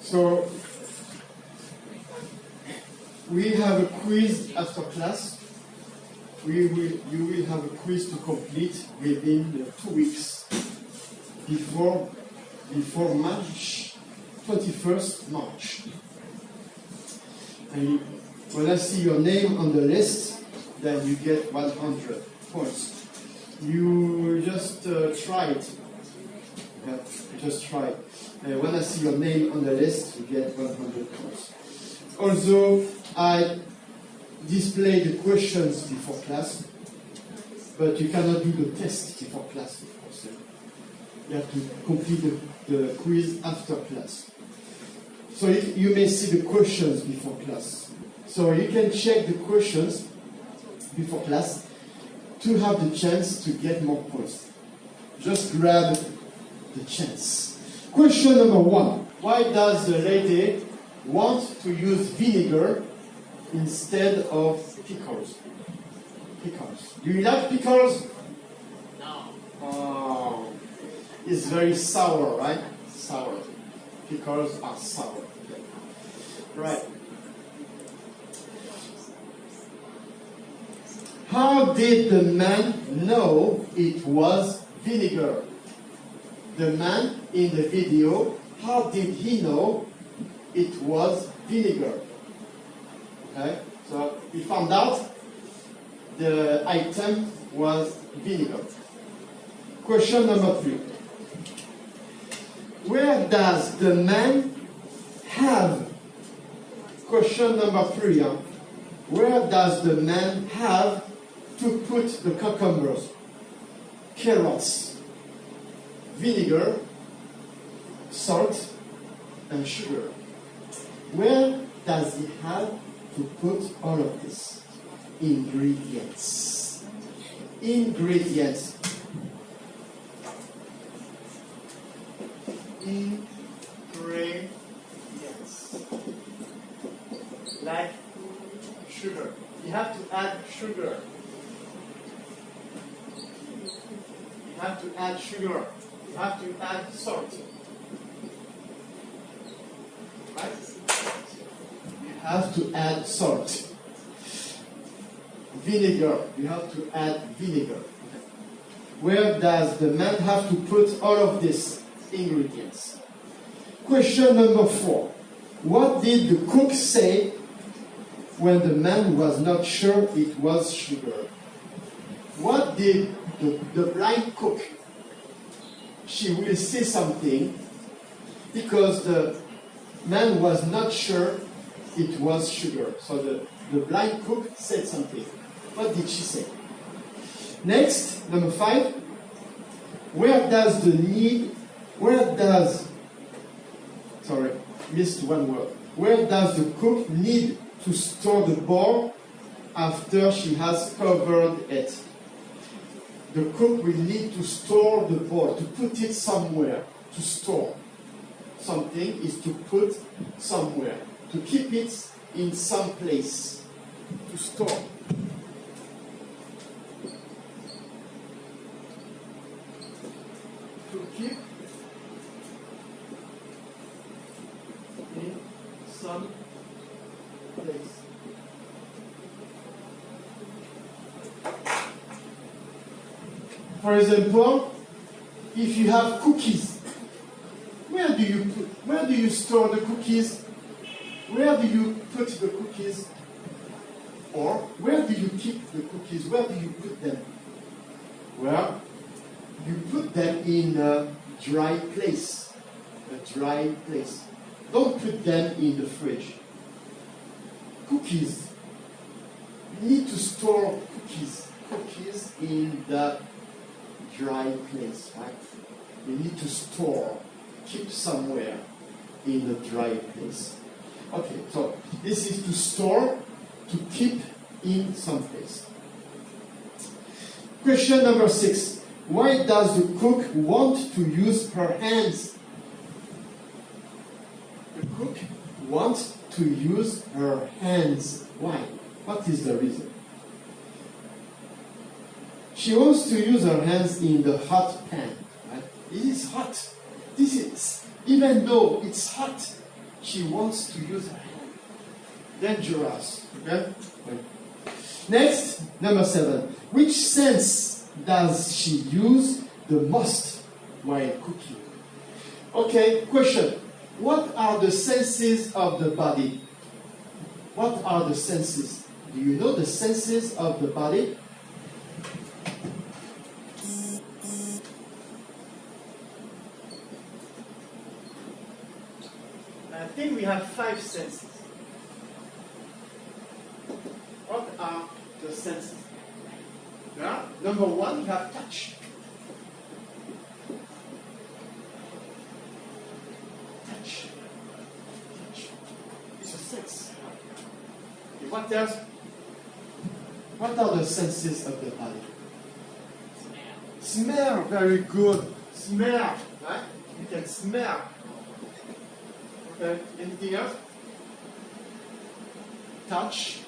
So we have a quiz after class. You will have a quiz to complete within 2 weeks before March, 21st March. And when I see your name on the list, then you get 100 points. You just try it. Yeah, just try it. When I see your name on the list, you get 100 points. Also, I display the questions before class, but you cannot do the test before class, of course. You have to complete the quiz after class. So you may see the questions before class. So you can check the questions before class to have the chance to get more points. Just grab the chance. Question number 1. Why does the lady want to use vinegar instead of pickles? Pickles. Do you like pickles? No. Oh, it's very sour, right? Sour. Pickles are sour. Right. How did the man know it was vinegar? The man in the video, how did he know it was vinegar? Okay, so we found out the item was vinegar. Question number 3. Where does the man have? Question number 3. Where does the man have to put the cucumbers, carrots, vinegar, salt, and sugar? Where does he have to put all of this? Ingredients. Ingredients. Ingredients. Like sugar. You have to add sugar. You have to add sugar. You have to add salt. Right? You have to add salt. Vinegar. You have to add vinegar. Where does the man have to put all of these ingredients? Question number 4. What did the cook say when the man was not sure it was sugar? What did the blind cook? She will say something because the man was not sure it was sugar. So the blind cook said something. What did she say? Next, number 5. Where does the cook need to store the bowl after she has covered it? The cook will need to store the bowl, to put it somewhere, to store. Something is to put somewhere, to keep it in some place, to store. To keep in some place. For example, if you have cookies, where do you store the cookies? Where do you put the cookies? Or where do you keep the cookies? Where do you put them? Well, you put them in a dry place. A dry place. Don't put them in the fridge. Cookies. You need to store cookies. Cookies in the dry place, right? You need to store, keep somewhere in a dry place. Okay, so this is to store, to keep in some place. Question number 6. Why does the cook want to use her hands? The cook wants to use her hands. Why? What is the reason? She wants to use her hands in the hot pan. Right? It is hot. Even though it's hot, She wants to use her hand. Dangerous. Okay? Next, number 7. Which sense does she use the most while cooking? Okay, question. What are the senses of the body? What are the senses? Do you know the senses of the body? I think we have 5 senses. What are the senses? Yeah? Number 1, we have touch. Touch. Touch. It's a sense. Okay, what else? What are the senses of the body? Smell. Very good. Smell. Right? You can smell. Okay. Anything else? Touch.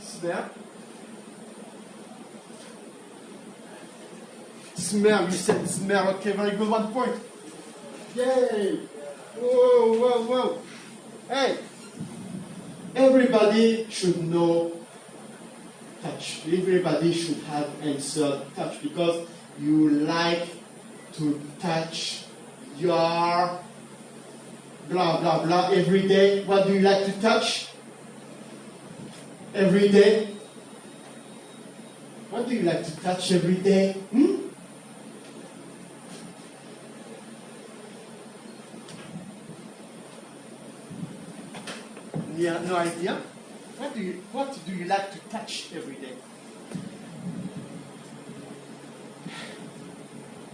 Smell. Smell. You said smell. Okay, very good. 1 point. Yay! Whoa, whoa, whoa. Hey! Everybody should know touch. Everybody should have answered touch because you like to touch your blah, blah, blah every day. What do you like to touch? Every day? What do you like to touch every day? Yeah, no idea. What do you like to touch every day?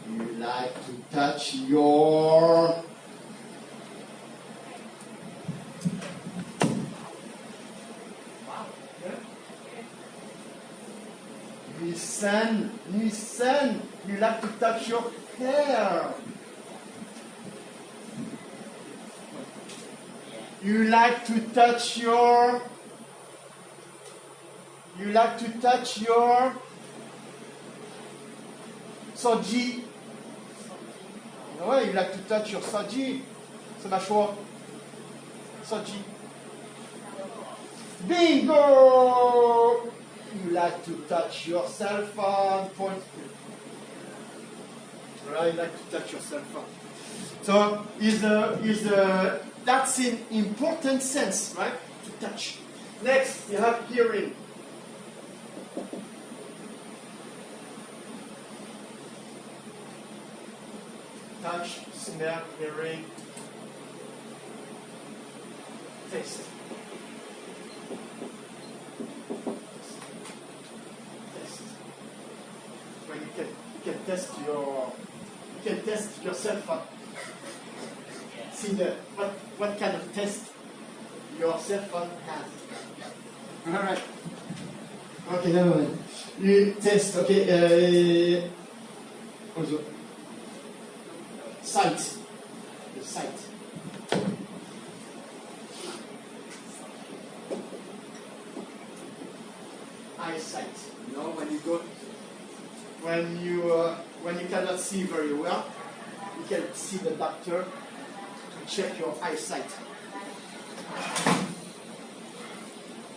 You like to touch your Listen, you like to touch your hair. You like to touch your soji. Ouais, you like to touch your soji. C'est mâchoire. Soji. Bingo! You like to touch your cell phone. Point. Right, you like to touch your cell phone. So that's an important sense, right? To touch. Next, you have hearing. Touch, smell, hearing, taste. Well, you can test your cell phone. See what kind of test your cell phone has. All right. Okay, never mind. You test. Okay. Also, sight. The sight. Eyesight. You know, when you cannot see very well, you can see the doctor to check your eyesight.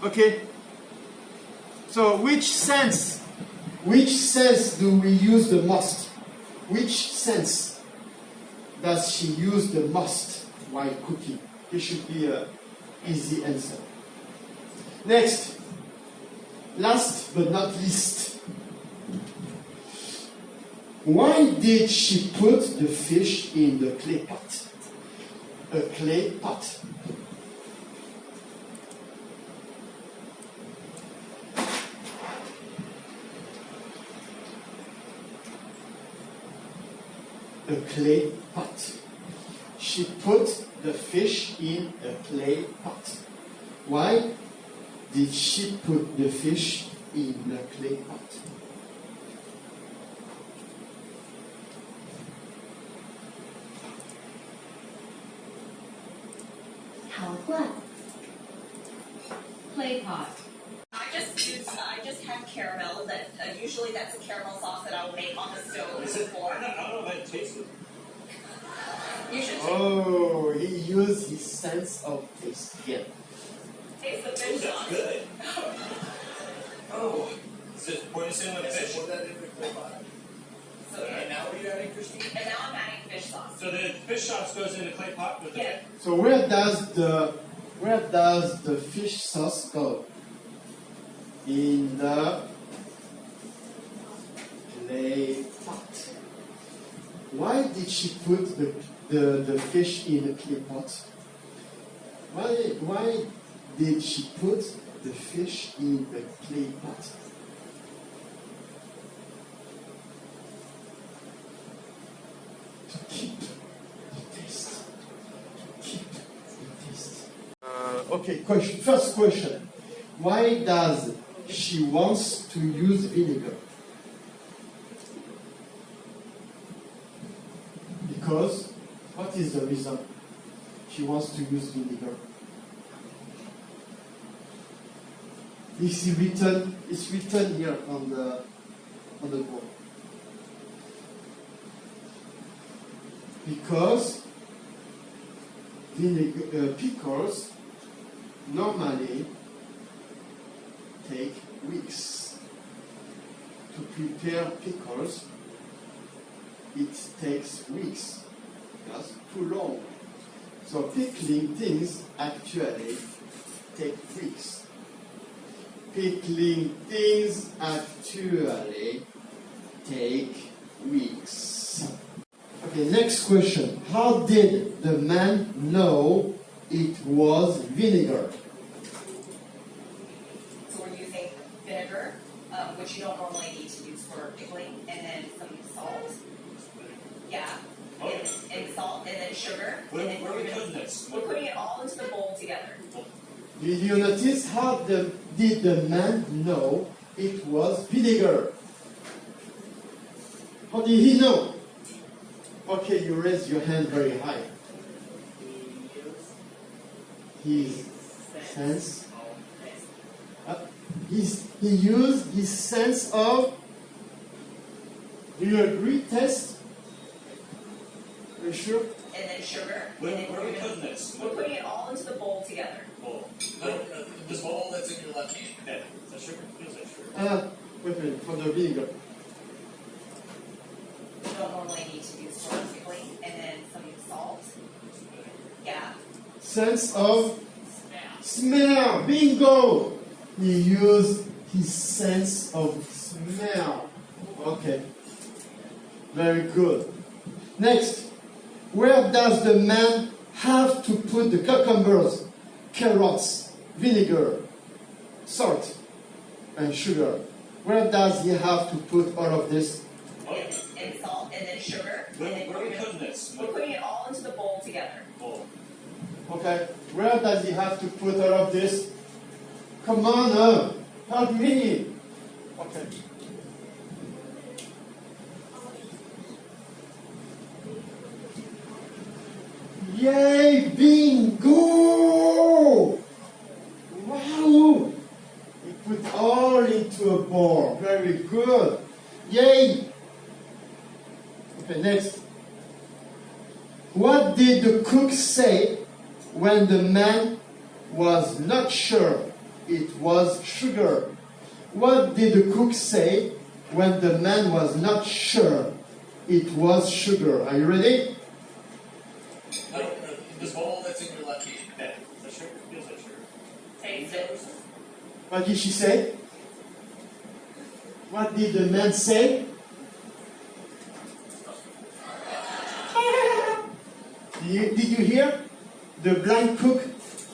Okay. So which sense do we use the most? Which sense does she use the most while cooking? This should be an easy answer. Next, last but not least, why did she put the fish in the clay pot? A clay pot. A clay pot. She put the fish in a clay pot. Why did she put the fish in a clay pot? Clay pot. I just have caramel that usually that's a caramel sauce that I'll make on the stove before. I don't know how it tastes. You should. Oh, he used use his sense of taste again. Taste the fish sauce. Good. Oh. Just pour this in with the fish. Pour that in the clay pot. So, And now what are you adding, Christine? and now I'm adding fish sauce. So the fish sauce goes in the clay pot with the Yeah. So where does the fish sauce go? In the clay pot. Why did she put the fish in the clay pot? Why did she put the fish in the clay pot? To keep the taste. Okay, first question. Why does she wants to use vinegar? Because, what is the reason she wants to use vinegar? It's written here on the board. Because pickles normally take weeks. To prepare pickles, it takes weeks. That's too long. So pickling things actually take weeks. Pickling things actually take weeks. Okay, next question. How did the man know it was vinegar? So we're using vinegar, which you don't normally need to use for pickling, and then some salt. Yeah. And salt, and then sugar. Where and then are we putting this? We're putting it all into the bowl together. Did you notice how did the man know it was vinegar? How did he know? Okay, you raise your hand very high. His sense. He used his sense of. Do you agree? Test. Are you sure? And then sugar. Where and then are we putting this? We're putting it all into the bowl together. Bowl. This bowl that's in your left hand. Yeah. Is that sugar? Feels like sugar. Wait a minute. For the vinegar. You don't normally need to use for pickling, and then some salt. Yeah. Sense of smell. Bingo. He used his sense of smell. Okay. Very good. Next. Where does the man have to put the cucumbers, carrots, vinegar, salt, and sugar? Where does he have to put all of this? And salt, and then sugar. Where and then are we putting this? We're putting it all into the bowl together. Bowl. Okay. Where does he have to put all of this? Come on, help me. Okay. Yay, bingo! Wow! He put all into a bowl. Very good. Yay! Okay, next. What did the cook say when the man was not sure it was sugar? What did the cook say when the man was not sure it was sugar? Are you ready? This bowl that's in your left hand. Yeah. Is that sugar? Feels like sugar. Taste it. What did she say? What did the man say? Did you hear? The blind cook.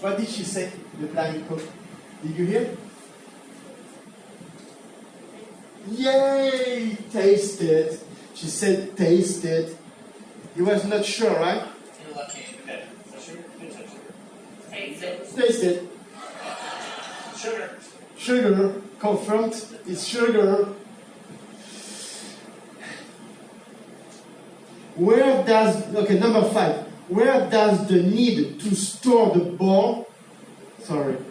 What did she say? The blind cook. Did you hear? Yay! Taste it. She said taste it. He was not sure, right? In your left hand. Yeah. Is that sugar? Feels like sugar. Taste it. Taste it. Sugar. Sugar. Confirmed. It's sugar. Where does, okay, number 5. Where does the need to store the bowl,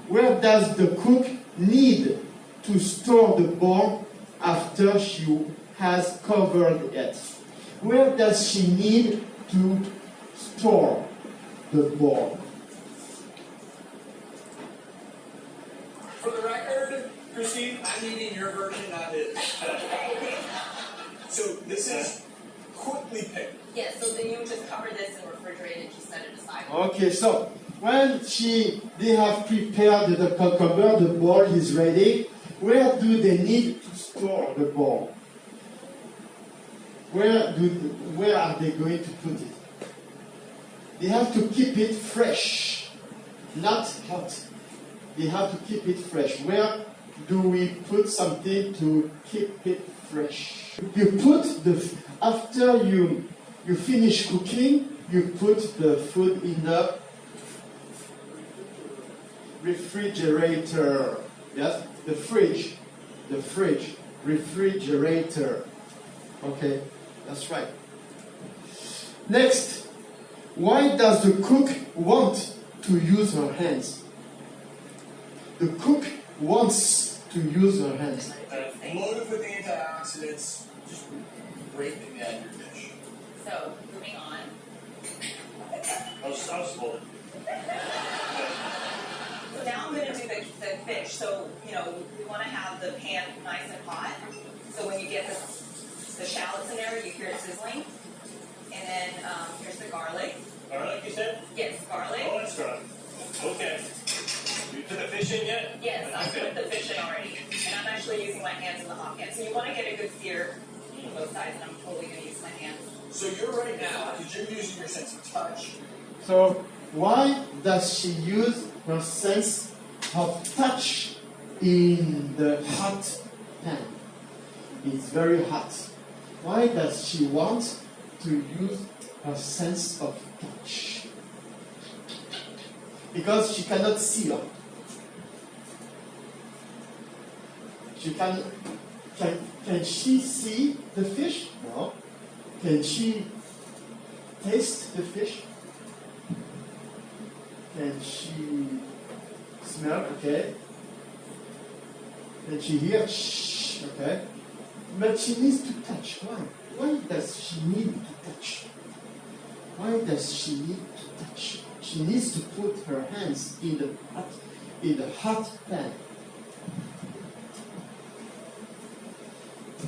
where does the cook need to store the bowl after she has covered it? Where does she need to store the bowl? reading your version, not his. So this is quickly picked. Yeah, so then you would just cover this and refrigerate it, just set it aside. Okay, so when they have prepared the cucumber, the bowl is ready. Where do they need to store the bowl? Where are they going to put it? They have to keep it fresh, not hot. They have to keep it fresh. Where do we put something to keep it fresh? You put after you finish cooking, you put the food in the refrigerator. Yes, the fridge, refrigerator. Okay, that's right. Next, why does the cook want to use her hands? The cook wants to use her hands. Loaded with antioxidants, just raping at your dish. So, moving on. I was holding. So now I'm going to do the fish. So, we want to have the pan nice and hot. So when you get the shallots in there, you hear it sizzling. And then here's the garlic. Garlic, you said? Yes, garlic. Oh, that's garlic. Okay. You put the fish in yet? Yes, I put the fish in already. And I'm actually using my hands in the hot pan. So you want to get a good sear on both sides, and I'm totally going to use my hands. So you're right now, because you're using your sense of touch. So why does she use her sense of touch in the hot pan? It's very hot. Why does she want to use her sense of touch? Because she cannot see her. Can she see the fish? No. Can she taste the fish? Can she smell? Okay. Can she hear? Shh. Okay. But she needs to touch. Why? Why does she need to touch? Why does she need to touch? She needs to put her hands in the hot pan.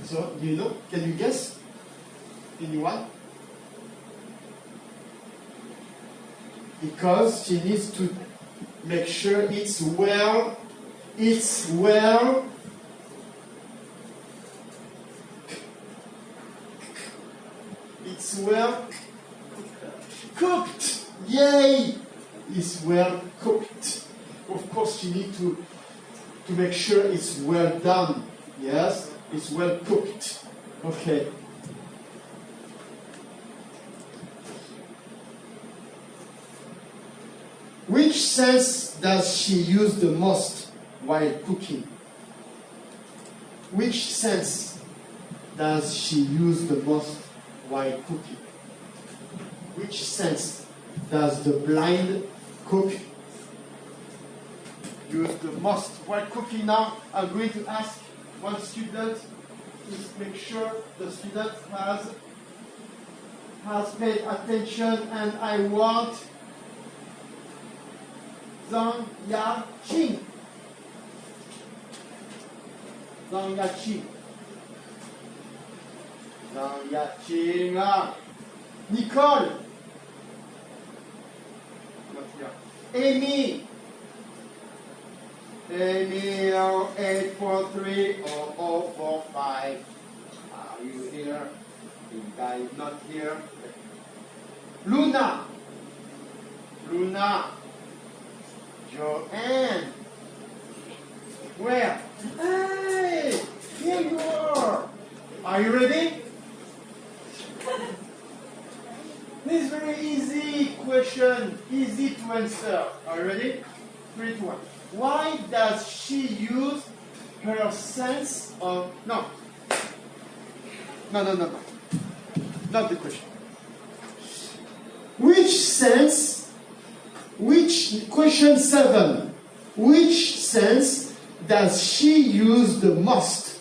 So, do you know? Can you guess? Anyone? Because she needs to make sure it's well cooked. Yay! It's well cooked. Of course, she needs to make sure it's well done. Yes, it's well cooked. Okay. Which sense does she use the most while cooking? Which sense does she use the most while cooking? Which sense does the blind cook use the most while cooking? Now I'm going to ask one student to make sure the student has paid attention, and I want Zhang Ya-Qing. Zhang Ya-Qing. Zhang Ya-Qing. Nicole. Amy. Amy 8430045. Are you here? The guy is not here. Luna. Luna. Joanne. Where? Hey! Here you are. Are you ready? This is very easy question. Easy to answer. Are you ready? 3, 2, 1. Why does she use her sense of... No. Not the question. Question 7. Which sense does she use the most?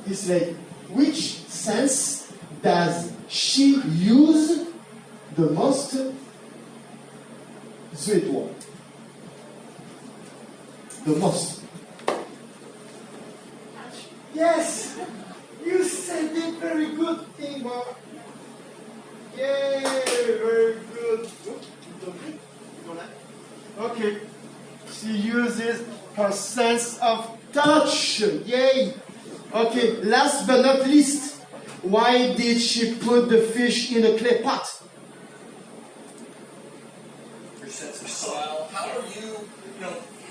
This lady. Which sense does she use the most? the most? Yes! You said it very good, Ingmar. Yay! Very good. Okay. She uses her sense of touch. Yay! Okay, last but not least, why did she put the fish in a clay pot? Your sense of smell. How are you,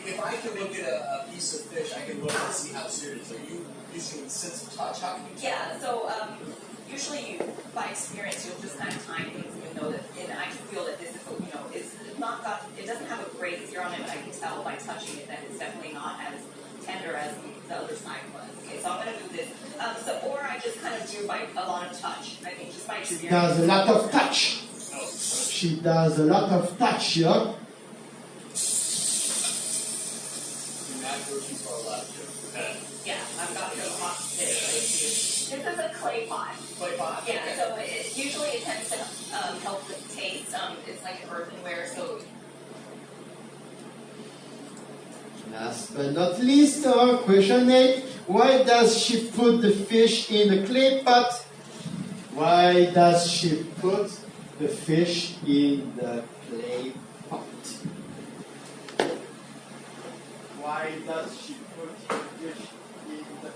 if I can look at a piece of fish, I can look and see how serious. Are you using the sense of touch? How can you tell? Yeah, so usually by experience, you'll just kind of time things and you'll know that, and I feel that this is, it's not got, it doesn't have a great sear on it, but I can tell by touching it that it's definitely not as tender as the other side was. Okay, so I'm going to do this. Or I just kind of do by a lot of touch. I think just by experience. She does a lot of touch. She does a lot of touch, yeah? Not go too far left. Yeah, I've got to go hot fish. This is a clay pot. Clay pot? Yeah, Okay. so usually it tends to help with taste. It's like an earthenware, so. Last but not least, question 8. Why does she put the fish in the clay pot? Why does she put the fish in the clay pot? Why does she put the fish in the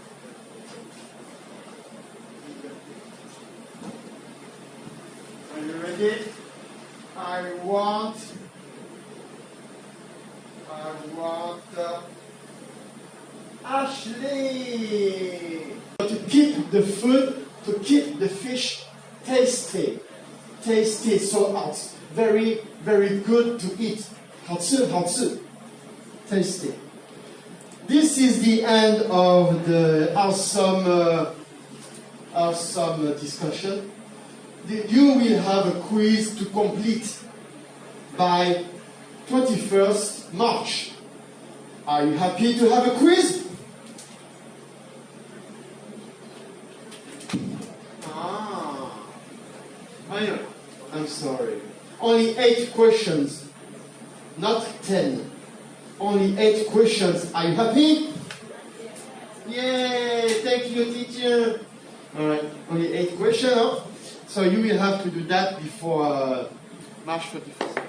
Are you ready? I want Ashley to keep the food, to keep the fish tasty, so hot, very, very good to eat. 好吃, 好吃, tasty. This is the end of the awesome discussion. You will have a quiz to complete by 21st March. Are you happy to have a quiz? I'm sorry. Only 8 questions, not 10. Only 8 questions. Are you happy? Yay! Thank you, teacher. All right. Only 8 questions. Huh? So you will have to do that before March 31st.